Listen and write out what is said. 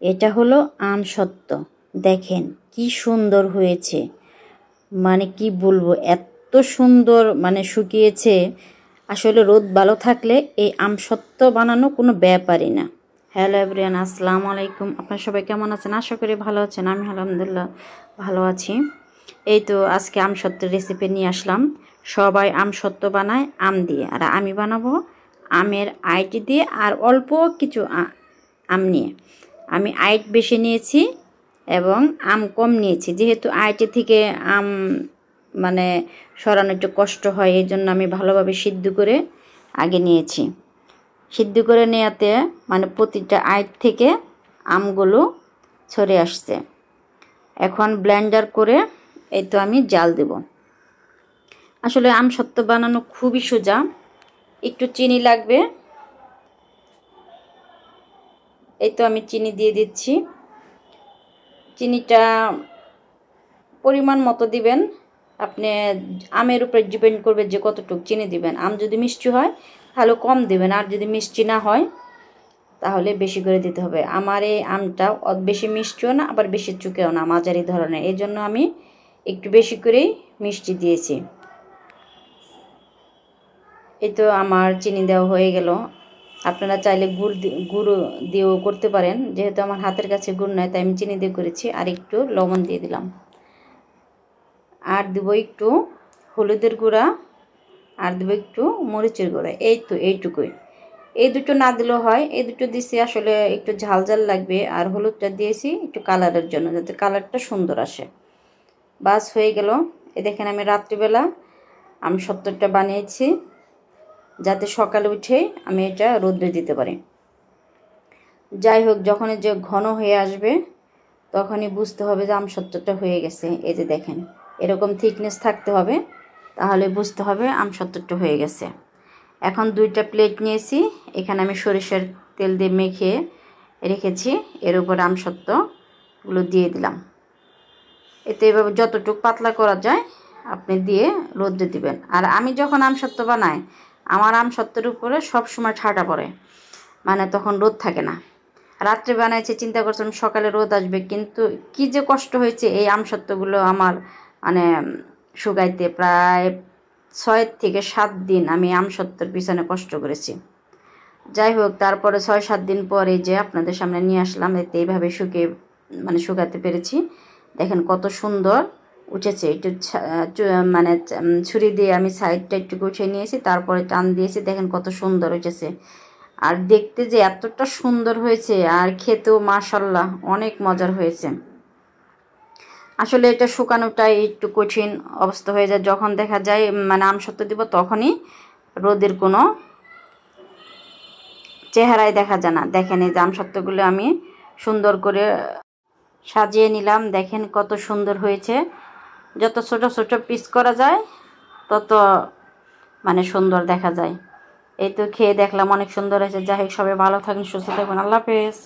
এটা হলো আমসত্ত্ব। দেখেন কি সুন্দর হয়েছে, মানে কি বলবো, এত সুন্দর মানে শুকিয়েছে। আসলে রোদ ভালো থাকলে এই আমসত্ত্ব বানানো কোনো ব্যাপারই না। হ্যালো এভরিওয়ান, আসসালামু আলাইকুম। আপনারা সবাই কেমন আছেন? আশা করি ভালো আছেন। আমি আলহামদুলিল্লাহ ভালো আছি। এই তো আজকে আমসত্ত্বের রেসিপি নিয়ে আসলাম। সবাই আমসত্ত্ব বানায় আম দিয়ে, আর আমি বানাবো আমের আইটি দিয়ে আর অল্প কিছু আম নিয়ে। আমি আইট বেশি নিয়েছি এবং আম কম নিয়েছি, যেহেতু আইটি থেকে আম মানে সরানো একটু কষ্ট হয়, এই জন্য আমি ভালোভাবে সিদ্ধ করে আগে নিয়েছি। সিদ্ধ করে নেওয়াতে মানে প্রতিটা আইট থেকে আমগুলো ছড়ে আসছে। এখন ব্লেন্ডার করে এই তো আমি জাল দেব। আসলে আমসত্ত্ব বানানো খুবই সোজা, একটু চিনি লাগবে। এই তো আমি চিনি দিয়ে দিচ্ছি। চিনিটা পরিমাণ মতো দিবেন, আপনি আমের উপরে ডিপেন্ড করবে যে কতটুকু চিনি দিবেন। আম যদি মিষ্টি হয় তাহলে কম দিবেন, আর যদি মিষ্টি না হয় তাহলে বেশি করে দিতে হবে। আমার এই আমটা বেশি মিষ্টিও না আবার বেশি চুকেও না, মাঝারি ধরনের, এই জন্য আমি একটু বেশি করেই মিষ্টি দিয়েছি। এই তো আমার চিনি দেওয়া হয়ে গেল। আপনারা চাইলে গুড় দিয়েও করতে পারেন, যেহেতু আমার হাতের কাছে গুড় নয় তাই আমি চিনি দিয়ে করেছি। আর একটু লবণ দিয়ে দিলাম, আর দেবো একটু হলুদের গুঁড়া, আর দেবো একটু মরিচের গুঁড়া। এই তো এইটুকুই, এই দুটো না দিলেও হয়। এই দুটো দিয়েছি আসলে একটু ঝাল ঝাল লাগবে, আর হলুদটা দিয়েছি একটু কালারের জন্য, যাতে কালারটা সুন্দর আসে। বাস হয়ে গেল। এই দেখেন আমি রাত্রিবেলা আমসত্ত্বটা বানিয়েছি, যাতে সকালে উঠে আমি এটা রোদ্রে দিতে পারি। যাই হোক, যখন যে ঘন হয়ে আসবে তখনই বুঝতে হবে যে আমসত্ত্বটা হয়ে গেছে। এই যে দেখেন এরকম থিকনেস থাকতে হবে, তাহলে বুঝতে হবে আমসত্ত্বটা হয়ে গেছে। এখন দুইটা প্লেট নিয়েছি, এখানে আমি সরিষার তেল দিয়ে মেখে রেখেছি, এর উপর আমসত্ত্বগুলো দিয়ে দিলাম। এতে এভাবে যতটুকু পাতলা করা যায় আপনি দিয়ে রোদ্রে দিবেন। আর আমি যখন আমসত্ত্ব বানাই, আমার আমসত্ত্বের উপরে সবসময় ঠাডা পড়ে, মানে তখন রোদ থাকে না। রাত্রে বানাইছে, চিন্তা করছিলাম সকালে রোদ আসবে, কিন্তু কি যে কষ্ট হয়েছে এই আমসত্ত্বগুলো আমার মানে শুকাইতে। প্রায় 6 থেকে 7 দিন আমি আমসত্ত্বের পিছনে কষ্ট করেছি। যাই হোক, তারপরে 6-7 দিন পরে যে আপনাদের সামনে নিয়ে আসলাম, এতে এইভাবে শুকাতে পেরেছি। দেখেন কত সুন্দর উঠেছে। একটু মানে ছুরি দিয়ে আমি সাইডটা একটু গুছিয়ে নিয়েছি, তারপরে টান দিয়েছি। দেখেন কত সুন্দর উঠেছে, আর দেখতে যে এতটা সুন্দর হয়েছে, আর খেতেও মাশাআল্লাহ অনেক মজার হয়েছে। আসলে এটা শুকানোটাই একটু কঠিন অবস্থা হয়ে যায়, যখন দেখা যায় মানে আমসত্ত্ব দিব তখনই রোদের কোনো চেহারায় দেখা যায় না। দেখেন এই যে আমসত্ত্বগুলো আমি সুন্দর করে সাজিয়ে নিলাম। দেখেন কত সুন্দর হয়েছে। যত ছোট ছোট পিস করা যায় তত মানে সুন্দর দেখা যায়। এই তো খেয়ে দেখলাম অনেক সুন্দর হয়েছে। যাই হোক, সবাই ভালো থাকুন, সুস্থ থাকুন। আল্লাহ হাফেজ।